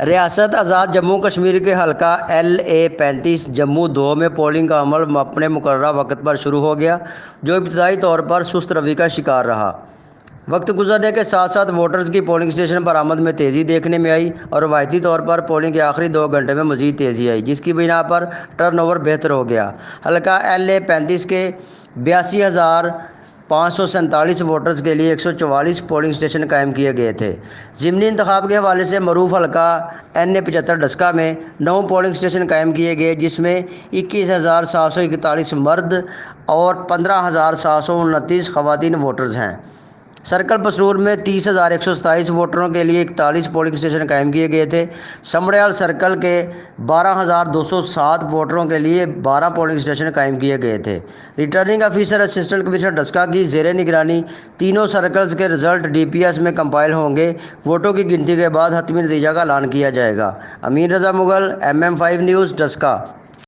ریاست آزاد جموں کشمیر کے حلقہ LA-35 جموں 2 میں پولنگ کا عمل اپنے مقررہ وقت پر شروع ہو گیا، جو ابتدائی طور پر سست روی کا شکار رہا۔ وقت گزرنے کے ساتھ ساتھ ووٹرز کی پولنگ اسٹیشن پر آمد میں تیزی دیکھنے میں آئی اور روایتی طور پر پولنگ کے آخری 2 گھنٹے میں مزید تیزی آئی، جس کی بنا پر ٹرن اوور بہتر ہو گیا۔ حلقہ LA-35 کے 82,547 ووٹرز کے لیے 144 پولنگ اسٹیشن قائم کیے گئے تھے۔ ضمنی انتخاب کے حوالے سے معروف حلقہ NA-75 ڈسکہ میں 9 پولنگ اسٹیشن قائم کیے گئے، جس میں 21,741 مرد اور 15,729 خواتین ووٹرز ہیں۔ سرکل پسرور میں 30,127 ووٹروں کے لیے 41 پولنگ اسٹیشن قائم کیے گئے تھے۔ سمڑیال سرکل کے 12,207 ووٹروں کے لیے 12 پولنگ اسٹیشن قائم کیے گئے تھے۔ Returning officer assistant commissioner Daska کی زیر نگرانی تینوں سرکلز کے رزلٹ DPS میں کمپائل ہوں گے۔ ووٹوں کی گنتی کے بعد حتمی نتیجہ کا اعلان کیا جائے گا۔ امین رضا مغل MM5 نیوز ڈسکہ۔